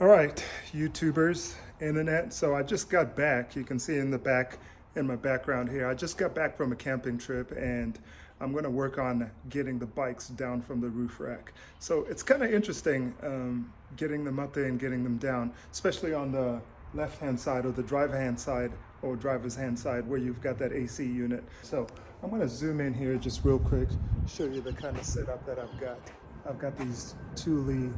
All right, YouTubers, internet. So I just got back. You can see in the back, in my background here, I just got back from a camping trip and I'm going to work on getting the bikes down from the roof rack. So it's kind of interesting getting them up there and getting them down, especially on the left-hand side or the driver-hand side or driver's hand side where you've got that AC unit. So I'm going to zoom in here just real quick, show you the kind of setup that I've got. I've got these Thule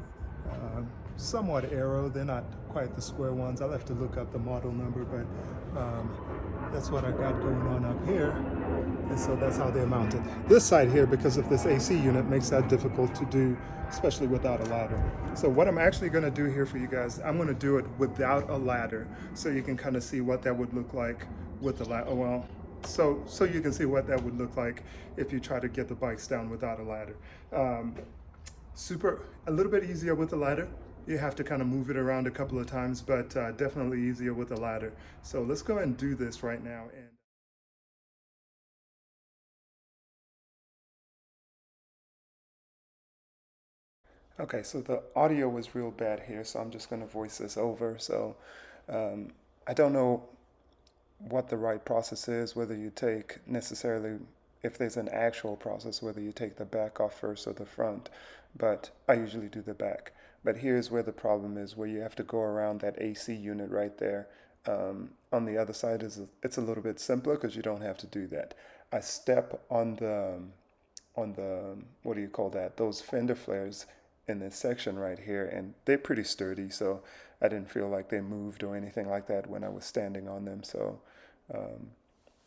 somewhat arrow. They're not quite the square ones. I'll have to look up the model number, but that's what I got going on up here. And so that's how they're mounted. This side here, because of this AC unit, makes that difficult to do, especially without a ladder. So what I'm actually going to do here for you guys, I'm going to do it without a ladder, so you can kind of see what that would look like with the ladder. Well, so you can see what that would look like if you try to get the bikes down without a ladder. A little bit easier with the ladder. You have to kind of move it around a couple of times, but definitely easier with a ladder. So let's go ahead and do this right now. Okay, so the audio was real bad here, so I'm just going to voice this over. So I don't know what the right process is, whether you take necessarily, if there's an actual process, whether you take the back off first or the front, but I usually do the back. But here's where the problem is, where you have to go around that AC unit right there. On the other side, it's a little bit simpler because you don't have to do that. I step on the, what do you call that, those fender flares in this section right here, and they're pretty sturdy, so I didn't feel like they moved or anything like that when I was standing on them. So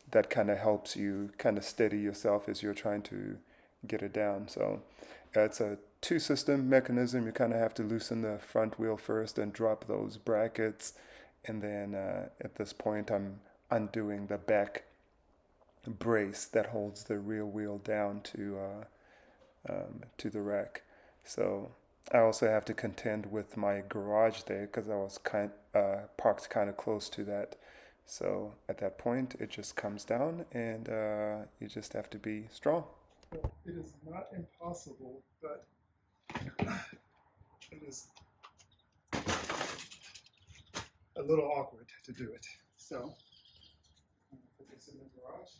that kind of helps you kind of steady yourself as you're trying to get it down. So it's a two-system mechanism. You kind of have to loosen the front wheel first and drop those brackets, and then at this point I'm undoing the back brace that holds the rear wheel down to the rack. So I also have to contend with my garage there because I was parked kind of close to that. So at that point, it just comes down, and you just have to be strong. It is not impossible, but it is a little awkward to do it. So I'm going to put this in the garage.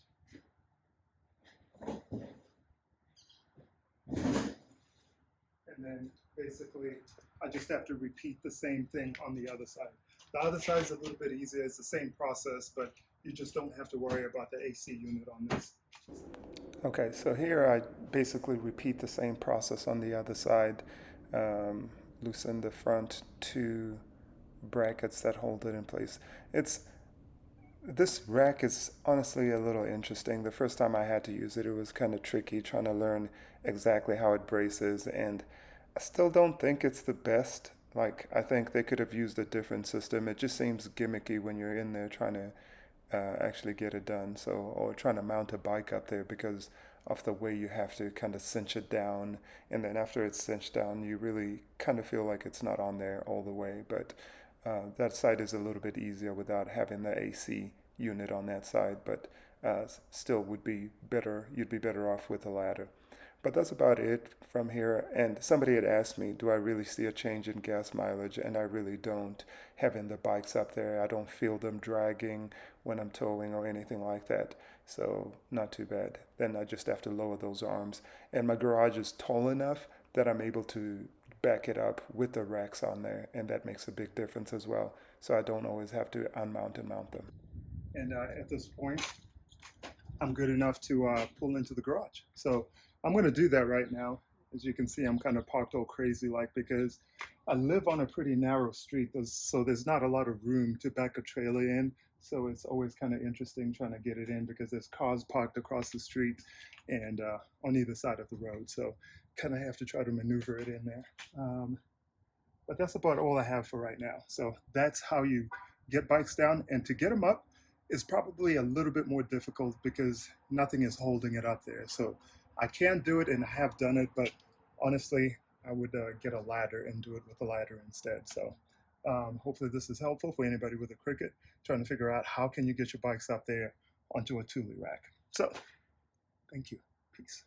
And then basically I just have to repeat the same thing on the other side. The other side is a little bit easier. It's the same process, but you just don't have to worry about the AC unit on this. Okay, so here I basically repeat the same process on the other side. Loosen the front two brackets that hold it in place. This rack is honestly a little interesting. The first time I had to use it, it was kind of tricky trying to learn exactly how it braces, and I still don't think it's the best. Like, I think they could have used a different system. It just seems gimmicky when you're in there trying to actually get it done. So, or trying to mount a bike up there because of the way you have to kind of cinch it down. And then after it's cinched down, you really kind of feel like it's not on there all the way. But that side is a little bit easier without having the AC unit on that side, but still would be better. You'd be better off with a ladder. But that's about it from here. And somebody had asked me, do I really see a change in gas mileage? And I really don't. Having the bikes up there, I don't feel them dragging when I'm towing or anything like that. So not too bad. Then I just have to lower those arms. And my garage is tall enough that I'm able to back it up with the racks on there, and that makes a big difference as well. So I don't always have to unmount and mount them. And at this point, I'm good enough to pull into the garage. So I'm going to do that right now. As you can see, I'm kind of parked all crazy like because I live on a pretty narrow street, so there's not a lot of room to back a trailer in. So it's always kind of interesting trying to get it in because there's cars parked across the street and on either side of the road. So kind of have to try to maneuver it in there. But that's about all I have for right now. So that's how you get bikes down, and to get them up is probably a little bit more difficult because nothing is holding it up there. So I can do it and I have done it, but honestly, I would get a ladder and do it with a ladder instead. So hopefully this is helpful for anybody with a Cricket trying to figure out how can you get your bikes up there onto a Thule rack. So thank you. Peace.